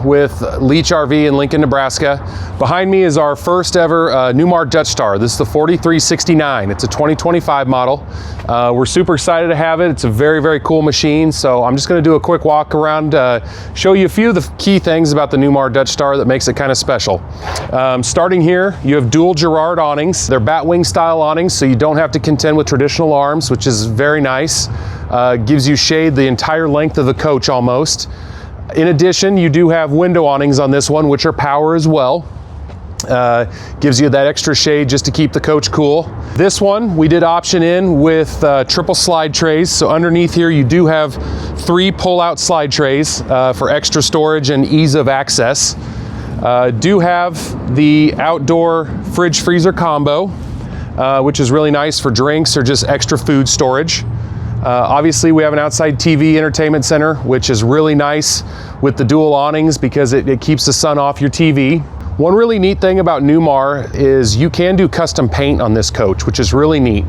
with Leach RV in Lincoln, Nebraska. Behind me is our first ever Newmar DUTCHSTAR. This is the 4369. It's a 2025 model. We're super excited to have it. It's a very, very cool machine. So I'm just going to do a quick walk around, show you a few of the key things about the Newmar DUTCHSTAR that makes it kind of special. Starting here, you have dual Girard awnings. They're batwing style awnings, so you don't have to contend with traditional arms, which is very nice. Gives you shade the entire length of the coach almost. In addition, you do have window awnings on this one, which are power as well. Gives you that extra shade just to keep the coach cool. This one we did option in with triple slide trays. So underneath here you do have 3 pull-out slide trays for extra storage and ease of access. Do have the outdoor fridge freezer combo, which is really nice for drinks or just extra food storage. Obviously we have an outside TV entertainment center, which is really nice with the dual awnings because it keeps the sun off your TV. One really neat thing about Newmar is you can do custom paint on this coach, which is really neat.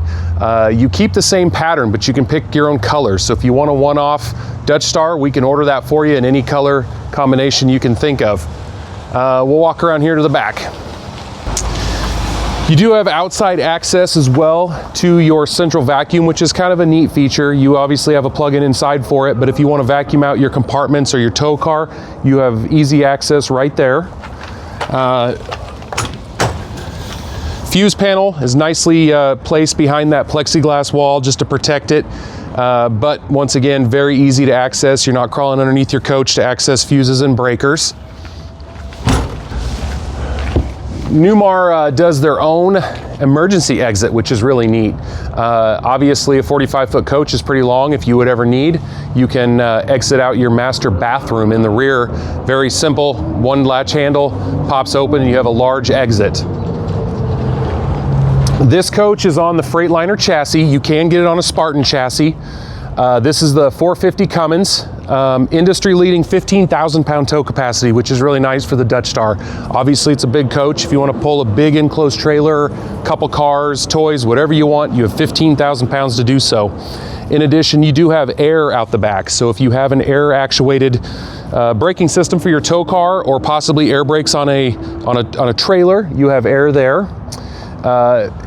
You keep the same pattern, but you can pick your own colors. So if you want a one-off DUTCHSTAR, we can order that for you in any color combination you can think of. We'll walk around here to the back. You do have outside access as well to your central vacuum, which is kind of a neat feature. You obviously have a plug-in inside for it, but if you want to vacuum out your compartments or your tow car, you have easy access right there. Fuse panel is nicely placed behind that plexiglass wall just to protect it. But once again, very easy to access. You're not crawling underneath your coach to access fuses and breakers. Newmar does their own emergency exit, which is really neat. Obviously a 45-foot coach is pretty long. If you would ever need, you can exit out your master bathroom in the rear. Very simple, one latch handle pops open and you have a large exit. This coach is on the Freightliner chassis. You can get it on a Spartan chassis. This is the 450 Cummins, industry-leading 15,000 pound tow capacity, which is really nice for the DUTCHSTAR. Obviously, it's a big coach. If you want to pull a big enclosed trailer, couple cars, toys, whatever you want, you have 15,000 pounds to do so. In addition, you do have air out the back. So if you have an air-actuated braking system for your tow car, or possibly air brakes on a trailer, you have air there.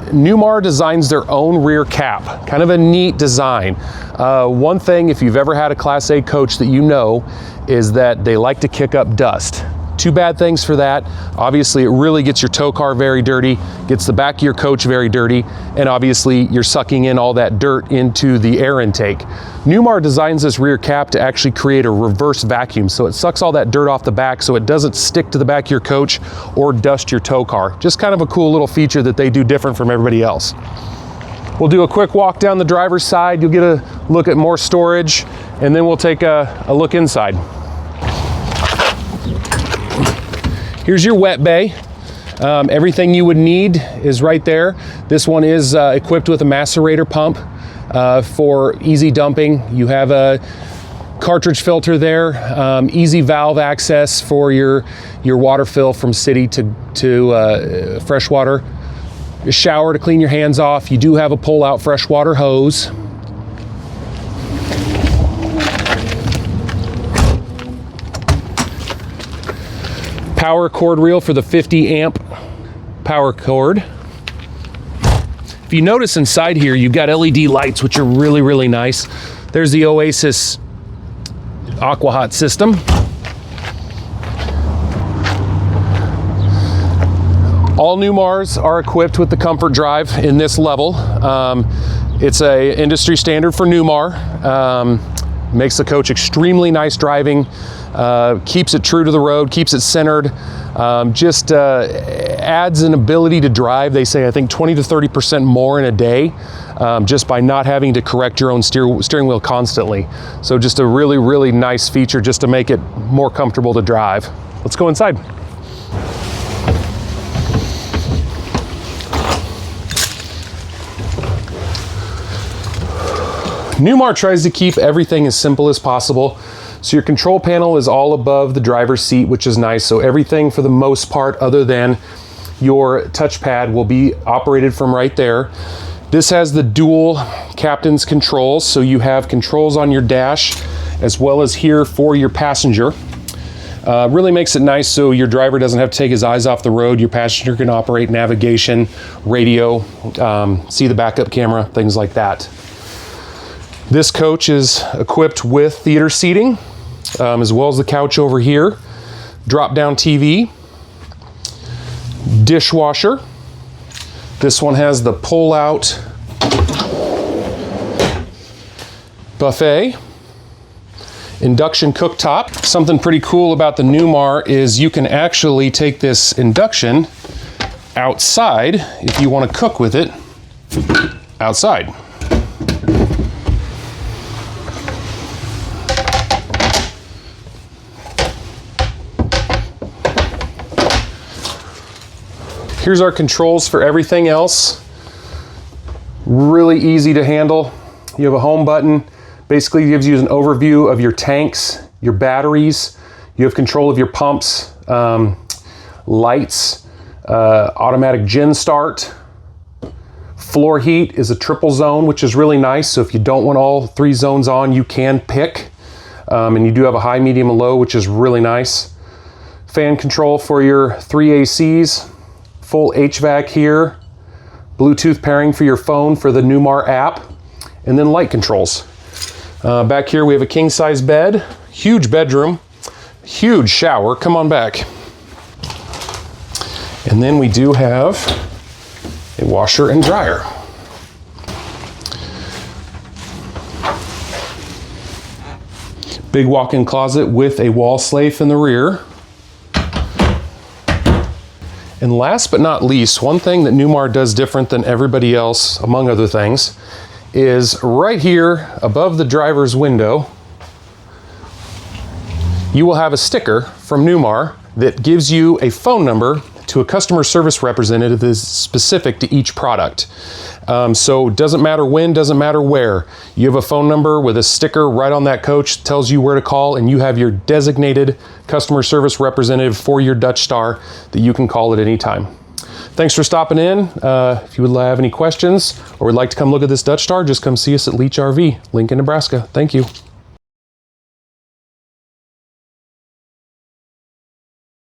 Newmar designs their own rear cap, kind of a neat design. One thing, if you've ever had a Class A coach that you know, is that they like to kick up dust. 2 bad things for that. Obviously, it really gets your tow car very dirty, gets the back of your coach very dirty, and obviously you're sucking in all that dirt into the air intake. Newmar designs this rear cap to actually create a reverse vacuum, so it sucks all that dirt off the back so it doesn't stick to the back of your coach or dust your tow car. Just kind of a cool little feature that they do different from everybody else. We'll do a quick walk down the driver's side. You'll get a look at more storage, and then we'll take a look inside. Here's your wet bay. Everything you would need is right there. This one is equipped with a macerator pump for easy dumping. You have a cartridge filter there, easy valve access for your water fill from city to freshwater. A shower to clean your hands off. You do have a pull-out freshwater hose. Power cord reel for the 50 amp power cord. If you notice inside here, you've got LED lights, which are really, really nice. There's the Oasis Aqua Hot system. All Newmars are equipped with the Comfort Drive in this level. It's a industry standard for Newmar. Makes the coach extremely nice driving, keeps it true to the road, keeps it centered, just adds an ability to drive. They say, I think 20 to 30% more in a day, just by not having to correct your own steering wheel constantly. So just a really, really nice feature just to make it more comfortable to drive. Let's go inside. Newmar tries to keep everything as simple as possible. So your control panel is all above the driver's seat, which is nice. So everything for the most part, other than your touchpad, will be operated from right there. This has the dual captain's controls. So you have controls on your dash as well as here for your passenger. Really makes it nice so your driver doesn't have to take his eyes off the road. Your passenger can operate navigation, radio, see the backup camera, things like that. This coach is equipped with theater seating, as well as the couch over here, drop-down TV, dishwasher. This one has the pull-out buffet, induction cooktop. Something pretty cool about the Newmar is you can actually take this induction outside if you want to cook with it outside. Here's our controls for everything else. Really easy to handle. You have a home button. Basically gives you an overview of your tanks, your batteries. You have control of your pumps, lights, automatic gen start. Floor heat is a triple zone, which is really nice. So if you don't want all 3 zones on, you can pick. And you do have a high, medium, and low, which is really nice. Fan control for your 3 ACs. Full HVAC here, Bluetooth pairing for your phone for the Newmar app, and then light controls. Back here we have a king size bed, huge bedroom, huge shower, come on back. And then we do have a washer and dryer. Big walk-in closet with a wall safe in the rear. And last but not least, one thing that Newmar does different than everybody else, among other things, is right here above the driver's window, you will have a sticker from Newmar that gives you a phone number to a customer service representative that is specific to each product. So it doesn't matter when, doesn't matter where. You have a phone number with a sticker right on that coach, tells you where to call, and you have your designated customer service representative for your DUTCHSTAR that you can call at any time. Thanks for stopping in. If you would have any questions or would like to come look at this DUTCHSTAR, just come see us at Leach RV, Lincoln, Nebraska. Thank you.